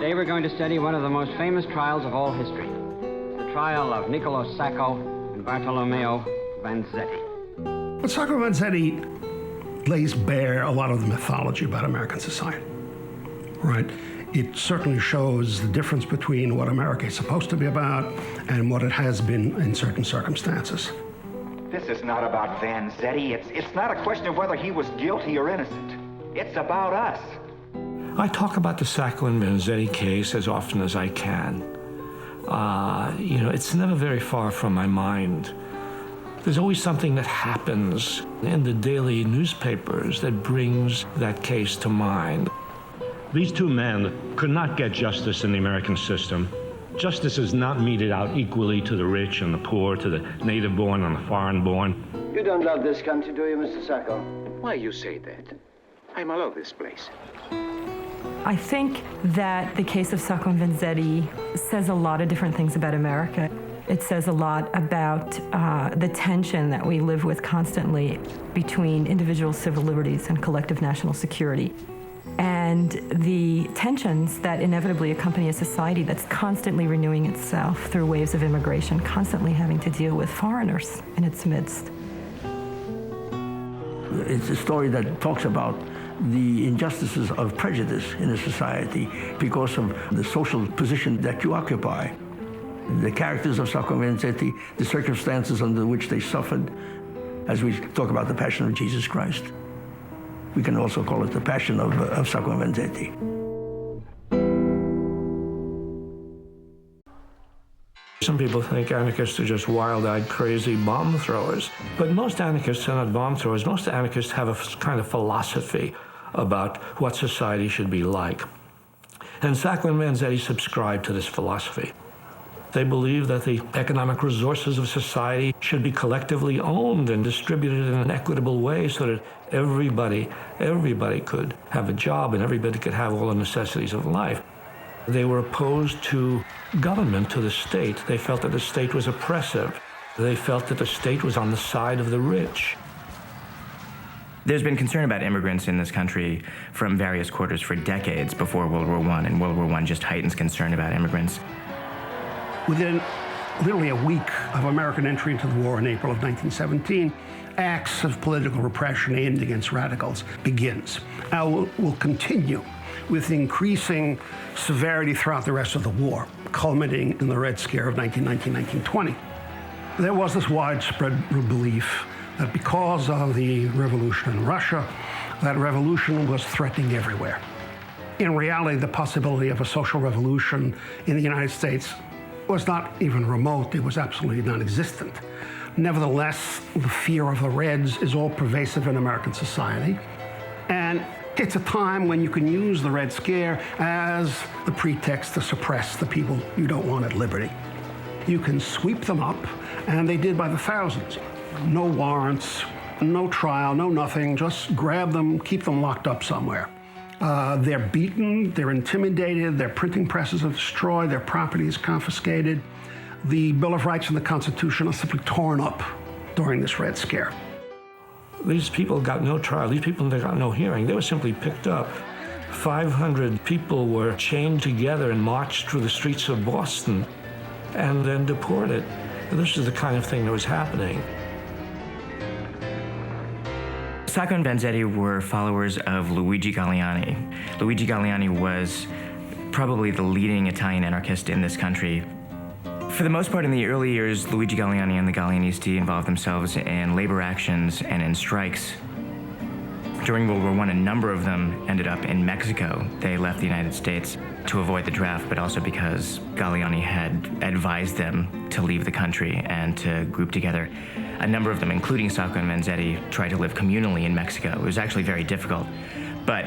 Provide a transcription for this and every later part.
Today we're going to study one of the most famous trials of all history, the trial of Niccolo Sacco and Bartolomeo Vanzetti. But Sacco and Vanzetti lays bare a lot of the mythology about American society, right? It certainly shows the difference between what America is supposed to be about and what it has been in certain circumstances. This is not about Vanzetti. It's not a question of whether he was guilty or innocent. It's about us. I talk about the Sacco and Vanzetti case as often as I can. It's never very far from my mind. There's always something that happens in the daily newspapers that brings that case to mind. These two men could not get justice in the American system. Justice is not meted out equally to the rich and the poor, to the native-born and the foreign-born. You don't love this country, do you, Mr. Sacco? Why you say that? I love this place. I think that the case of Sacco and Vanzetti says a lot of different things about America. It says a lot about the tension that we live with constantly between individual civil liberties and collective national security, and the tensions that inevitably accompany a society that's constantly renewing itself through waves of immigration, constantly having to deal with foreigners in its midst. It's a story that talks about the injustices of prejudice in a society because of the social position that you occupy. The characters of Sacco and Vanzetti, the circumstances under which they suffered, as we talk about the Passion of Jesus Christ. We can also call it the Passion of Sacco and Vanzetti. Some people think anarchists are just wild-eyed, crazy bomb throwers. But most anarchists are not bomb throwers. Most anarchists have a kind of philosophy about what society should be like. And Sacco and Vanzetti subscribe to this philosophy. They believe that the economic resources of society should be collectively owned and distributed in an equitable way so that everybody could have a job and everybody could have all the necessities of life. They were opposed to government, to the state. They felt that the state was oppressive. They felt that the state was on the side of the rich. There's been concern about immigrants in this country from various quarters for decades before World War I, and World War I just heightens concern about immigrants. Within literally a week of American entry into the war in April of 1917, acts of political repression aimed against radicals begins. Will continue with increasing severity throughout the rest of the war, culminating in the Red Scare of 1919-1920. There was this widespread belief that because of the revolution in Russia, that revolution was threatening everywhere. In reality, the possibility of a social revolution in the United States was not even remote. It was absolutely non-existent. Nevertheless, the fear of the Reds is all pervasive in American society. And it's a time when you can use the Red Scare as the pretext to suppress the people you don't want at liberty. You can sweep them up, and they did by the thousands. No warrants, no trial, no nothing, just grab them, keep them locked up somewhere. They're beaten, they're intimidated, their printing presses are destroyed, their property is confiscated. The Bill of Rights and the Constitution are simply torn up during this Red Scare. These people got no trial. These people got no hearing. They were simply picked up. 500 people were chained together and marched through the streets of Boston and then deported. This is the kind of thing that was happening. Sacco and Vanzetti were followers of Luigi Galleani. Luigi Galleani was probably the leading Italian anarchist in this country. For the most part, in the early years, Luigi Galleani and the Galleanisti involved themselves in labor actions and in strikes. During World War I, a number of them ended up in Mexico. They left the United States to avoid the draft, but also because Galleani had advised them to leave the country and to group together. A number of them, including Sacco and Vanzetti, tried to live communally in Mexico. It was actually very difficult. But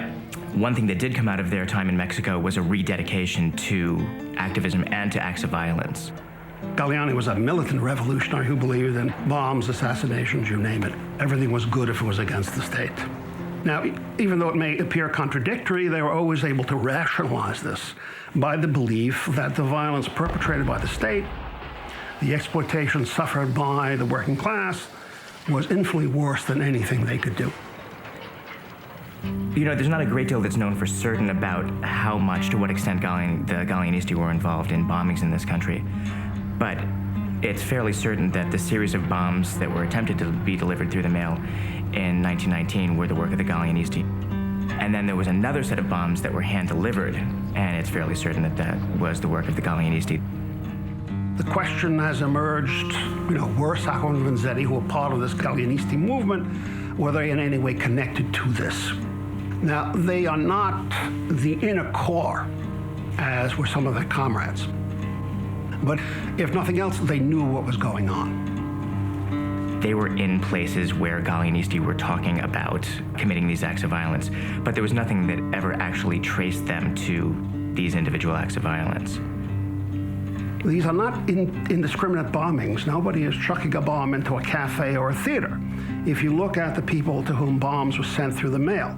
one thing that did come out of their time in Mexico was a rededication to activism and to acts of violence. Galleani was a militant revolutionary who believed in bombs, assassinations, you name it. Everything was good if it was against the state. Now, even though it may appear contradictory, they were always able to rationalize this by the belief that the violence perpetrated by the state, the exploitation suffered by the working class, was infinitely worse than anything they could do. You know, there's not a great deal that's known for certain about how much, to what extent the Gallianisti were involved in bombings in this country. But it's fairly certain that the series of bombs that were attempted to be delivered through the mail in 1919 were the work of the Gallianisti. And then there was another set of bombs that were hand-delivered, and it's fairly certain that that was the work of the Gallianisti. The question has emerged, were Sacco and Vanzetti, who were part of this Gallianisti movement, were they in any way connected to this? Now, they are not the inner core, as were some of their comrades. But if nothing else, they knew what was going on. They were in places where Gallianisti were talking about committing these acts of violence, but there was nothing that ever actually traced them to these individual acts of violence. These are not indiscriminate bombings. Nobody is chucking a bomb into a cafe or a theater. If you look at the people to whom bombs were sent through the mail,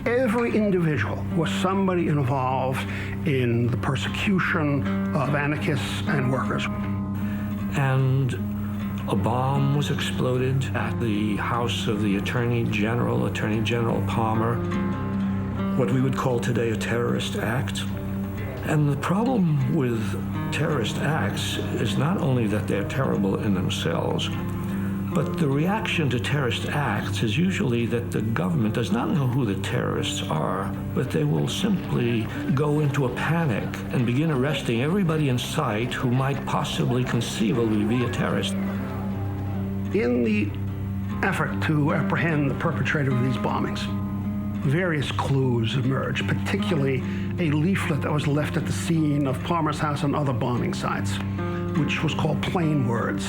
every individual was somebody involved in the persecution of anarchists and workers. And a bomb was exploded at the house of the Attorney General Palmer, what we would call today a terrorist act. And the problem with terrorist acts is not only that they're terrible in themselves, but the reaction to terrorist acts is usually that the government does not know who the terrorists are, but they will simply go into a panic and begin arresting everybody in sight who might possibly conceivably be a terrorist. In the effort to apprehend the perpetrator of these bombings, various clues emerged, particularly a leaflet that was left at the scene of Palmer's house and other bombing sites, which was called Plain Words.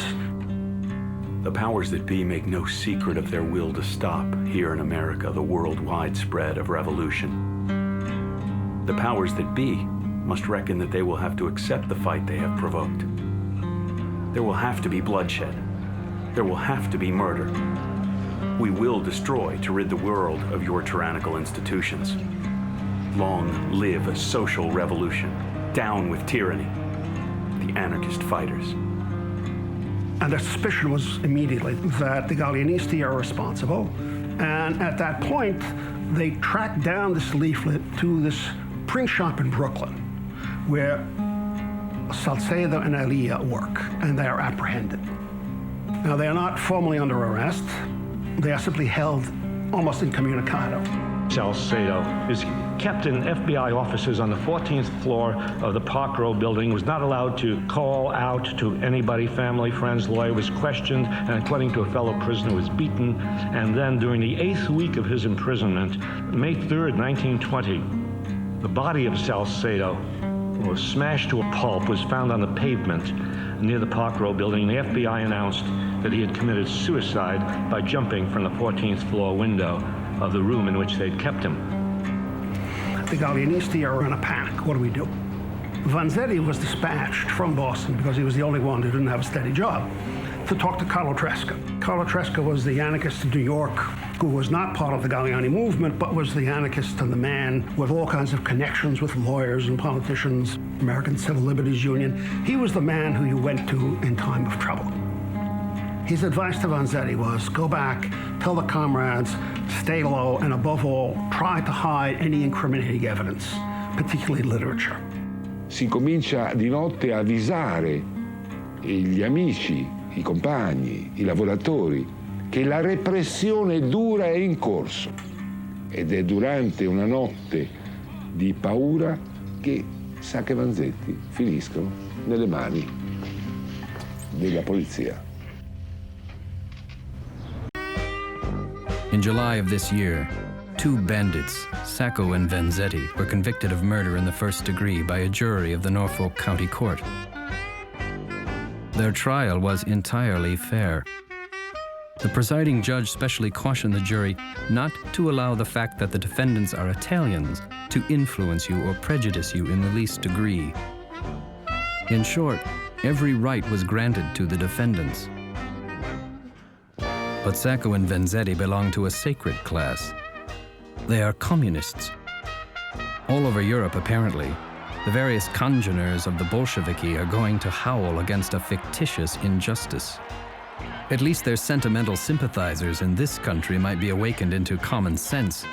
The powers that be make no secret of their will to stop, here in America, the worldwide spread of revolution. The powers that be must reckon that they will have to accept the fight they have provoked. There will have to be bloodshed. There will have to be murder. We will destroy to rid the world of your tyrannical institutions. Long live a social revolution. Down with tyranny. The anarchist fighters. And the suspicion was immediately that the Gallianisti are responsible. And at that point, they tracked down this leaflet to this print shop in Brooklyn, where Salcedo and Elia work, and they are apprehended. Now, they are not formally under arrest. They are simply held almost incommunicado. Salcedo is kept in FBI offices on the 14th floor of the Park Row building, was not allowed to call out to anybody, family, friends, lawyer, was questioned, and according to a fellow prisoner, was beaten. And then during the 8th week of his imprisonment, May 3rd, 1920, the body of Salcedo was smashed to a pulp, was found on the pavement near the Park Row building. The FBI announced that he had committed suicide by jumping from the 14th floor window of the room in which they'd kept him. The Gallianisti are in a panic. What do we do? Vanzetti was dispatched from Boston, because he was the only one who didn't have a steady job, to talk to Carlo Tresca. Carlo Tresca was the anarchist in New York who was not part of the Galliani movement, but was the anarchist and the man with all kinds of connections with lawyers and politicians, American Civil Liberties Union. He was the man who you went to in time of trouble. His advice to Vanzetti was, go back, tell the comrades, stay low, and above all, try to hide any incriminating evidence, particularly literature. Si comincia di notte a avvisare gli amici, i compagni, i lavoratori, che la repressione dura è in corso. Ed è durante una notte di paura che Sacco e Vanzetti finiscono nelle mani della polizia. In July of this year, 2 bandits, Sacco and Vanzetti, were convicted of murder in the first degree by a jury of the Norfolk County Court. Their trial was entirely fair. The presiding judge specially cautioned the jury not to allow the fact that the defendants are Italians to influence you or prejudice you in the least degree. In short, every right was granted to the defendants. But Sacco and Vanzetti belong to a sacred class. They are communists. All over Europe, apparently, the various congeners of the Bolsheviki are going to howl against a fictitious injustice. At least their sentimental sympathizers in this country might be awakened into common sense.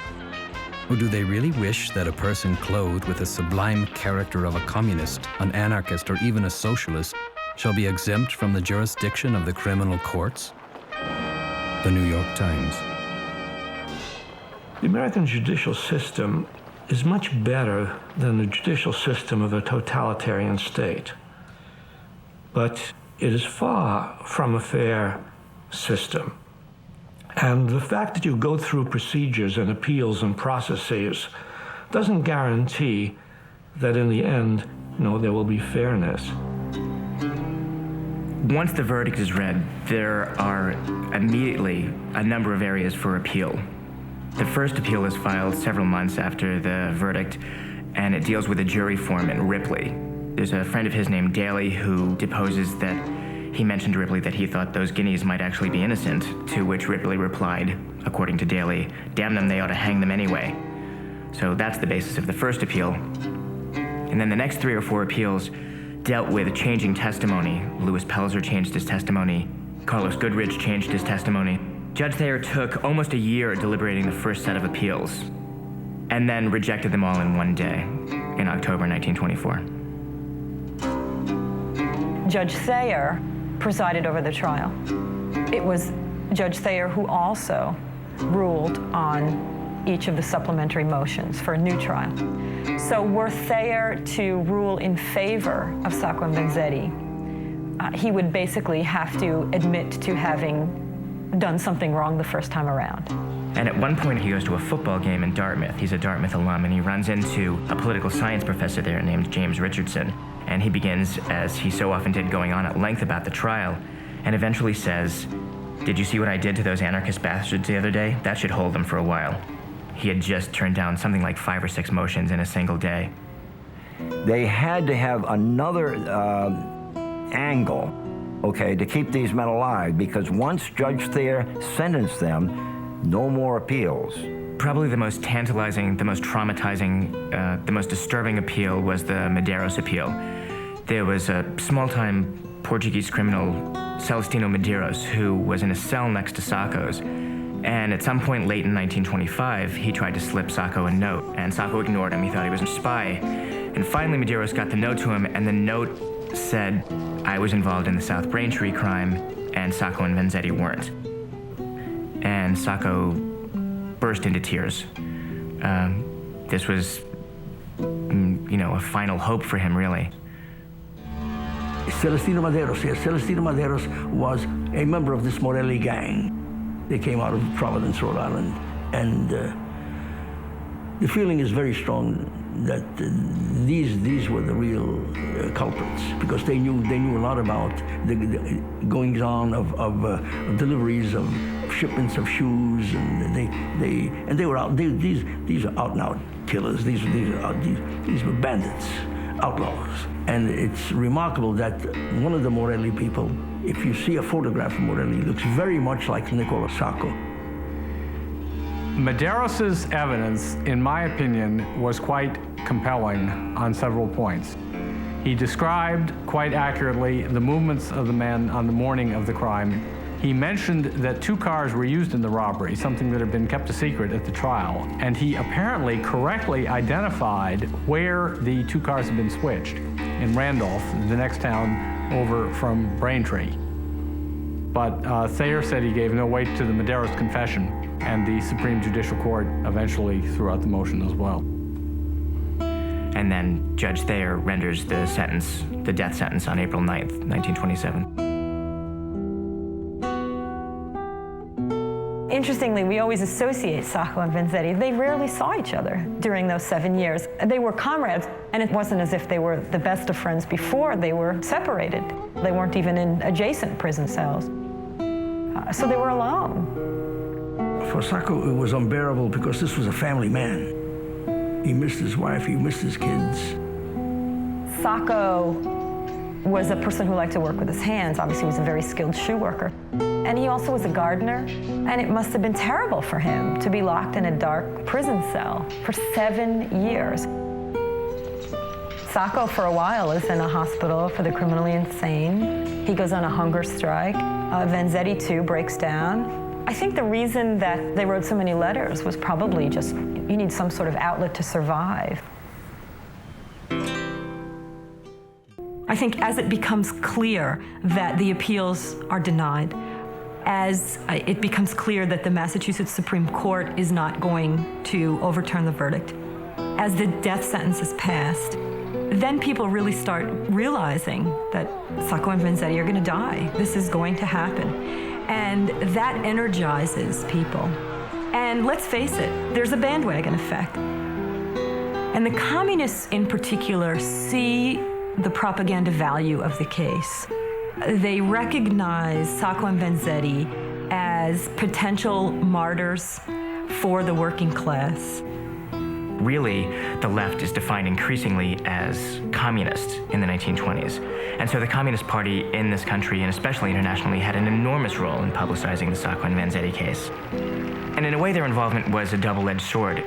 Or do they really wish that a person clothed with the sublime character of a communist, an anarchist, or even a socialist shall be exempt from the jurisdiction of the criminal courts? The New York Times. The American judicial system is much better than the judicial system of a totalitarian state. But it is far from a fair system. And the fact that you go through procedures and appeals and processes doesn't guarantee that in the end, there will be fairness. Once the verdict is read, there are immediately a number of areas for appeal. The first appeal is filed several months after the verdict, and it deals with a jury foreman, Ripley. There's a friend of his named Daly who deposes that he mentioned to Ripley that he thought those guineas might actually be innocent, to which Ripley replied, according to Daly, "Damn them, they ought to hang them anyway." So that's the basis of the first appeal. And then the next 3 or 4 appeals dealt with changing testimony. Louis Pelzer changed his testimony. Carlos Goodrich changed his testimony. Judge Thayer took almost a year deliberating the first set of appeals, and then rejected them all in one day, in October 1924. Judge Thayer presided over the trial. It was Judge Thayer who also ruled on each of the supplementary motions for a new trial. So were Thayer to rule in favor of Sacco and Vanzetti, he would basically have to admit to having done something wrong the first time around. And at one point he goes to a football game in Dartmouth. He's a Dartmouth alum, and he runs into a political science professor there named James Richardson. And he begins, as he so often did, going on at length about the trial, and eventually says, "Did you see what I did to those anarchist bastards the other day? That should hold them for a while." He had just turned down something like 5 or 6 motions in a single day. They had to have another angle, okay, to keep these men alive, because once Judge Thayer sentenced them, no more appeals. Probably the most tantalizing, the most traumatizing, the most disturbing appeal was the Medeiros appeal. There was a small-time Portuguese criminal, Celestino Medeiros, who was in a cell next to Sacco's. And at some point late in 1925, he tried to slip Sacco a note, and Sacco ignored him. He thought he was a spy. And finally, Medeiros got the note to him, and the note said, "I was involved in the South Braintree crime, and Sacco and Vanzetti weren't." And Sacco burst into tears. This was, a final hope for him, really. Celestino Medeiros, yes. Celestino Medeiros was a member of this Morelli gang. They came out of Providence, Rhode Island. And the feeling is very strong that these were the real culprits, because they knew a lot about the goings on of deliveries of shipments of shoes, and they were out. These are out and out killers. These were bandits, outlaws. And it's remarkable that one of the Morelli people, if you see a photograph of Morelli, looks very much like Nicola Sacco. Medeiros' evidence, in my opinion, was quite compelling on several points. He described quite accurately the movements of the men on the morning of the crime. He mentioned that 2 cars were used in the robbery, something that had been kept a secret at the trial, and he apparently correctly identified where the 2 cars had been switched, in Randolph, the next town over from Braintree. But Thayer said he gave no weight to the Medeiros confession, and the Supreme Judicial Court eventually threw out the motion as well. And then Judge Thayer renders the death sentence on April 9th, 1927. Interestingly, we always associate Sacco and Vanzetti. They rarely saw each other during those 7 years. They were comrades, and it wasn't as if they were the best of friends before they were separated. They weren't even in adjacent prison cells. So they were alone. For Sacco, it was unbearable because this was a family man. He missed his wife, he missed his kids. Sacco was a person who liked to work with his hands. Obviously, he was a very skilled shoe worker. And he also was a gardener, and it must have been terrible for him to be locked in a dark prison cell for 7 years. Sacco, for a while, is in a hospital for the criminally insane. He goes on a hunger strike. Vanzetti, too, breaks down. I think the reason that they wrote so many letters was probably just You need some sort of outlet to survive. I think as it becomes clear that the appeals are denied, as it becomes clear that the Massachusetts Supreme Court is not going to overturn the verdict, as the death sentence is passed, then people really start realizing that Sacco and Vanzetti are going to die. This is going to happen. And that energizes people. And let's face it, there's a bandwagon effect. And the communists in particular see the propaganda value of the case. They recognize Sacco and Vanzetti as potential martyrs for the working class. Really, the left is defined increasingly as communist in the 1920s. And so the Communist Party in this country, and especially internationally, had an enormous role in publicizing the Sacco and Vanzetti case. And in a way, their involvement was a double-edged sword.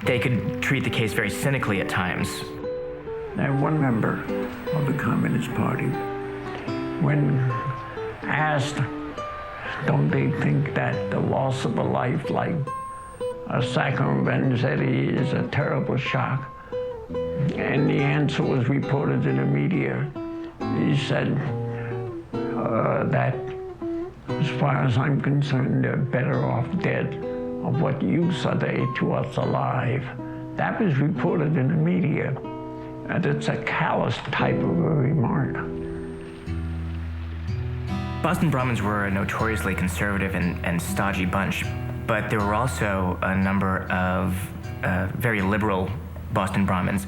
They could treat the case very cynically at times. And one member of the Communist Party, when asked, don't they think that the loss of a life like Sacco and Vanzetti is a terrible shock? And the answer was reported in the media. He said that as far as I'm concerned, they're better off dead. Of what use are they to us alive? That was reported in the media. And it's a callous type of a remark. Boston Brahmins were a notoriously conservative and stodgy bunch, but there were also a number of very liberal Boston Brahmins,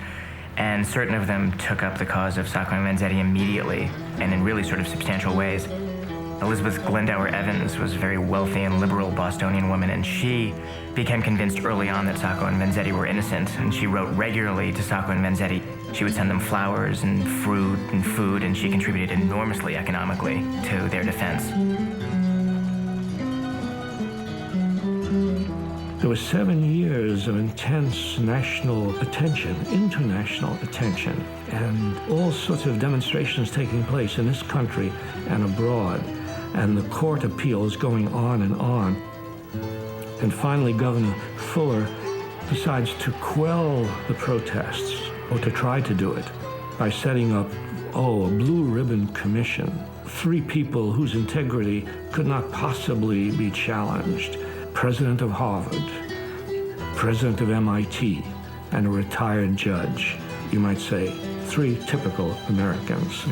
and certain of them took up the cause of Sacco and Vanzetti immediately, and in really sort of substantial ways. Elizabeth Glendower Evans was a very wealthy and liberal Bostonian woman, and she became convinced early on that Sacco and Vanzetti were innocent, and she wrote regularly to Sacco and Vanzetti. She would send them flowers and fruit and food, and she contributed enormously economically to their defense. There was 7 years of intense national attention, international attention, and all sorts of demonstrations taking place in this country and abroad, and the court appeals going on. And finally, Governor Fuller decides to quell the protests, or to try to do it, by setting up, a blue ribbon commission. 3 people whose integrity could not possibly be challenged. President of Harvard, president of MIT, and a retired judge. You might say 3 typical Americans.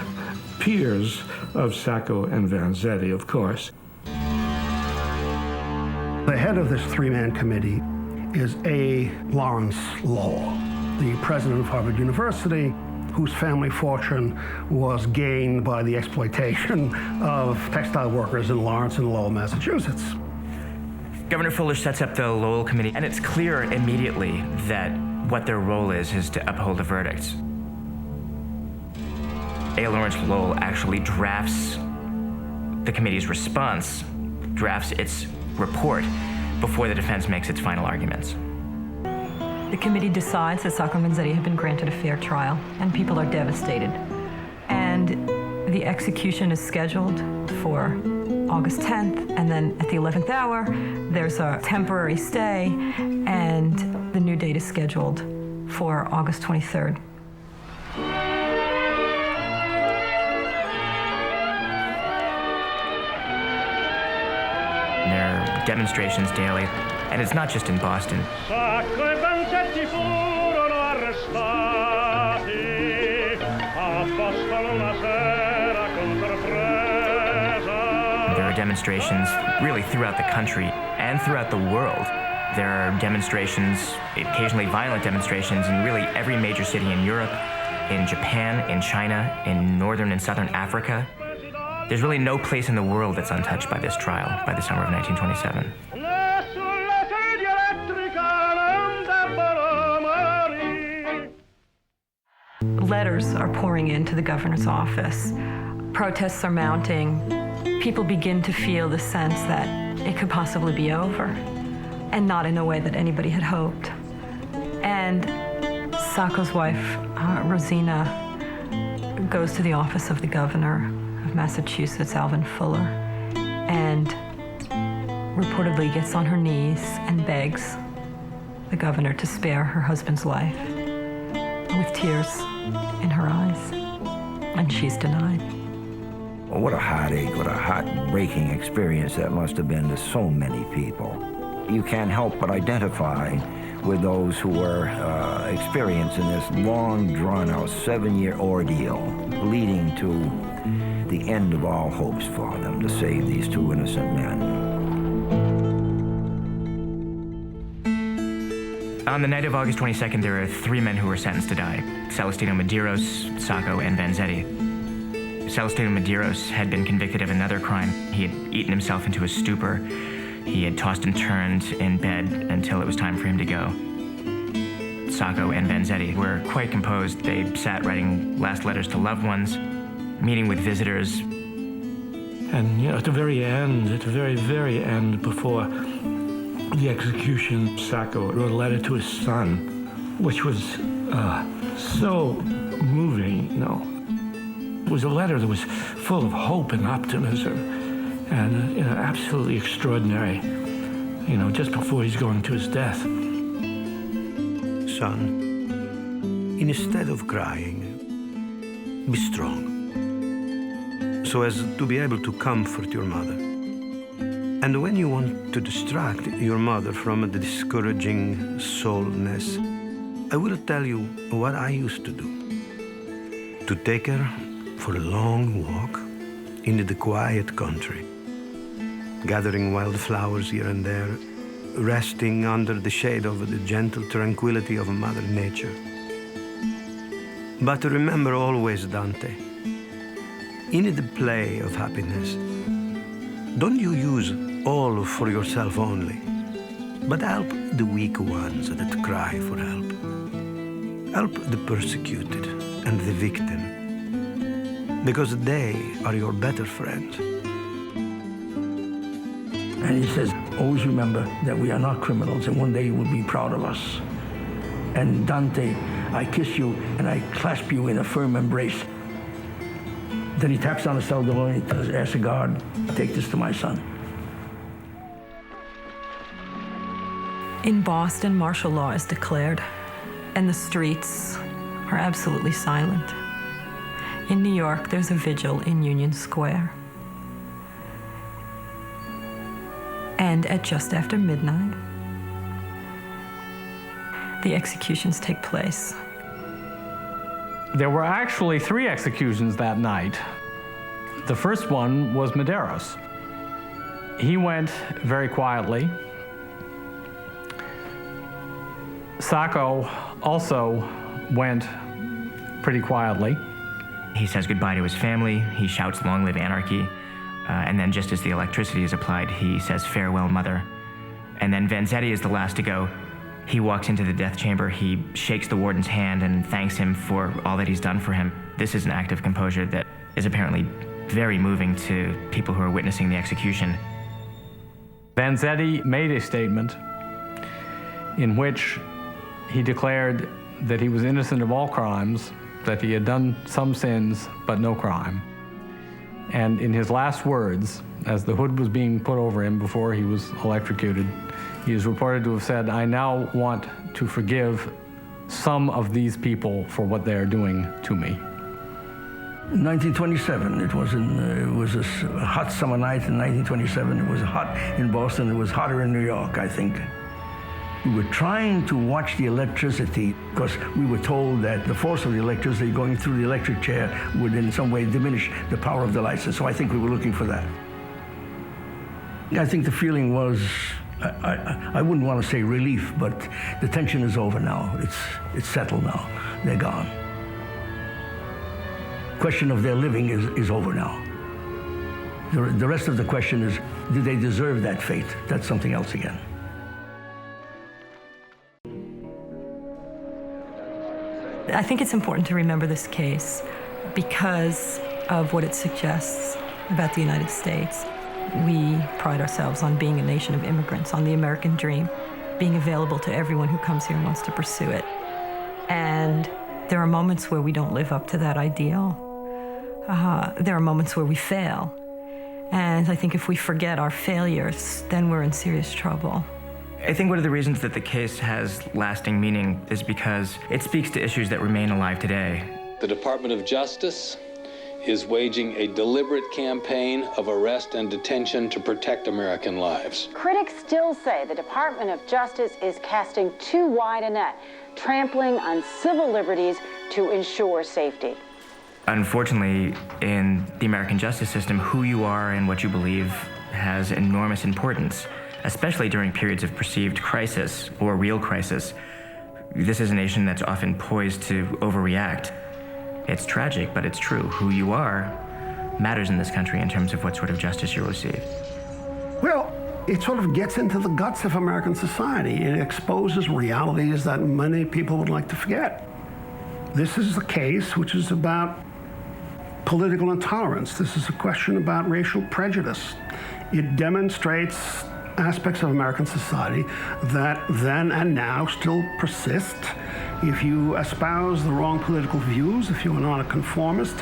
Peers of Sacco and Vanzetti, of course. The head of this 3-man committee is A. Lawrence Lowell, the president of Harvard University, whose family fortune was gained by the exploitation of textile workers in Lawrence and Lowell, Massachusetts. Governor Fuller sets up the Lowell Committee, and it's clear immediately that what their role is to uphold the verdicts. A. Lawrence Lowell actually drafts the committee's response, drafts its report before the defense makes its final arguments. The committee decides that Sacco and Vanzetti have been granted a fair trial, and people are devastated. And the execution is scheduled for August 10th, and then at the 11th hour, there's a temporary stay, and the new date is scheduled for August 23rd. There are demonstrations daily, and it's not just in Boston. Sacco e Vanzetti furono arrestati a Boston una sera con sorpresa. There are demonstrations really throughout the country and throughout the world. There are demonstrations, occasionally violent demonstrations, in really every major city in Europe, in Japan, in China, in northern and southern Africa. There's really no place in the world that's untouched by this trial by the summer of 1927. Letters are pouring into the governor's office. Protests are mounting. People begin to feel the sense that it could possibly be over, and not in a way that anybody had hoped. And Sacco's wife, Rosina, goes to the office of the governor of Massachusetts, Alvin Fuller, and reportedly gets on her knees and begs the governor to spare her husband's life, with tears in her eyes, and she's denied. Well, what a heartache, what a heartbreaking experience that must have been to so many people. You can't help but identify with those who were experiencing this long, drawn-out 7-year ordeal, leading to the end of all hopes for them to save these 2 innocent men. On the night of August 22nd, there are 3 men who were sentenced to die: Celestino Medeiros, Sacco, and Vanzetti. Celestino Medeiros had been convicted of another crime. He had eaten himself into a stupor. He had tossed and turned in bed until it was time for him to go. Sacco and Vanzetti were quite composed. They sat writing last letters to loved ones, meeting with visitors. And at the very end, at the very, very end, before the execution, Sacco wrote a letter to his son, which was so moving, It was a letter that was full of hope and optimism and, absolutely extraordinary, just before he's going to his death. Son, instead of crying, be strong, so as to be able to comfort your mother. And when you want to distract your mother from the discouraging soulness, I will tell you what I used to do. To take her for a long walk into the quiet country, gathering wildflowers here and there, resting under the shade of the gentle tranquility of Mother Nature. But remember always, Dante, in the play of happiness, don't you use all for yourself only, but help the weak ones that cry for help. Help the persecuted and the victim, because they are your better friends. And he says, always remember that we are not criminals, and one day you will be proud of us. And Dante, I kiss you and I clasp you in a firm embrace. Then he taps on the cell door and he asks the guard, take this to my son. In Boston, martial law is declared, and the streets are absolutely silent. In New York, there's a vigil in Union Square. And at just after midnight, the executions take place. There were actually 3 executions that night. The first one was Medeiros. He went very quietly. Sacco also went pretty quietly. He says goodbye to his family. He shouts, "Long live anarchy." And then just as the electricity is applied, he says, "Farewell, mother." And then Vanzetti is the last to go. He walks into the death chamber. He shakes the warden's hand and thanks him for all that he's done for him. This is an act of composure that is apparently very moving to people who are witnessing the execution. Vanzetti made a statement in which he declared that he was innocent of all crimes, that he had done some sins, but no crime. And in his last words, as the hood was being put over him before he was electrocuted, he is reported to have said, "I now want to forgive some of these people for what they are doing to me." In 1927, it was a hot summer night in 1927. It was hot in Boston. It was hotter in New York, I think. We were trying to watch the electricity because we were told that the force of the electricity going through the electric chair would in some way diminish the power of the lights. And so I think we were looking for that. I think the feeling was, I wouldn't want to say relief, but the tension is over now. It's settled now. They're gone. Question of their living is over now. The rest of the question is, did they deserve that fate? That's something else again. I think it's important to remember this case because of what it suggests about the United States. We pride ourselves on being a nation of immigrants, on the American dream, being available to everyone who comes here and wants to pursue it. And there are moments where we don't live up to that ideal. There are moments where we fail. And I think if we forget our failures, then we're in serious trouble. I think one of the reasons that the case has lasting meaning is because it speaks to issues that remain alive today. The Department of Justice is waging a deliberate campaign of arrest and detention to protect American lives. Critics still say the Department of Justice is casting too wide a net, trampling on civil liberties to ensure safety. Unfortunately, in the American justice system, who you are and what you believe has enormous importance, especially during periods of perceived crisis or real crisis. This is a nation that's often poised to overreact. It's tragic, but it's true. Who you are matters in this country in terms of what sort of justice you'll receive. Well, it sort of gets into the guts of American society. It exposes realities that many people would like to forget. This is a case which is about political intolerance. This is a question about racial prejudice. It demonstrates aspects of American society that then and now still persist. If you espouse the wrong political views, if you are not a conformist,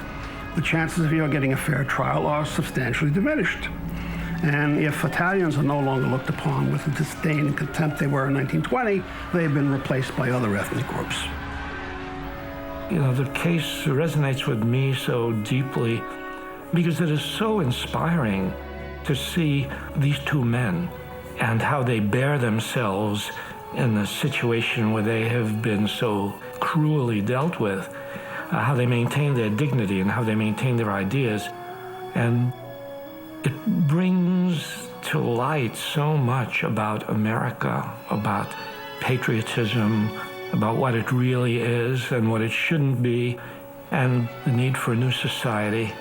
the chances of you getting a fair trial are substantially diminished. And if Italians are no longer looked upon with the disdain and contempt they were in 1920, they've been replaced by other ethnic groups. You know, the case resonates with me so deeply because it is so inspiring to see these two men and how they bear themselves in a situation where they have been so cruelly dealt with, how they maintain their dignity and how they maintain their ideas. And it brings to light so much about America, about patriotism, about what it really is and what it shouldn't be, and the need for a new society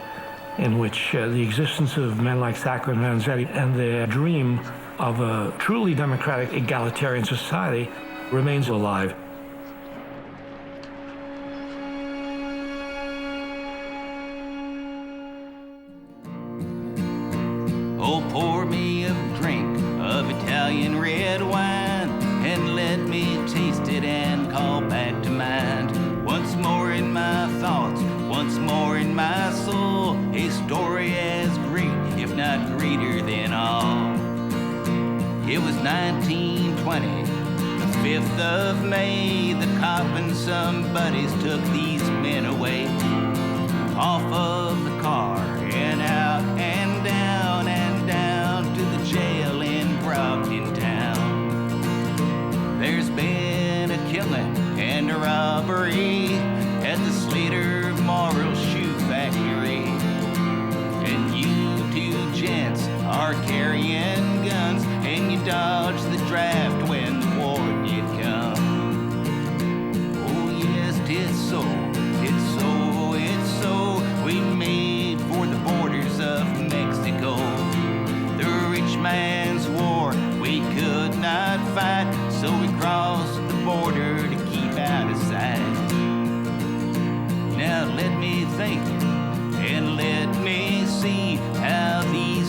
in which the existence of men like Sacco and Vanzetti and their dream of a truly democratic, egalitarian society remains alive. Oh, pour me a drink of Italian red wine and let me taste it and call back to mind. Once more in my thoughts, once more in my soul, a story as great, if not greater than all. It was 1920, the 5th of May. The cop and some buddies took these men away. Off of the car and out and down to the jail in Brockton town. There's been a killing and a robbery at the Slater Morrill Shoe Factory. And you two gents are carrying guns, and you dodged the draft when the war did come. Oh yes, it's so, it's so, it's so. We made for the borders of Mexico. The rich man's war we could not fight, so we crossed the border to keep out of sight. Now let me think and let me see how these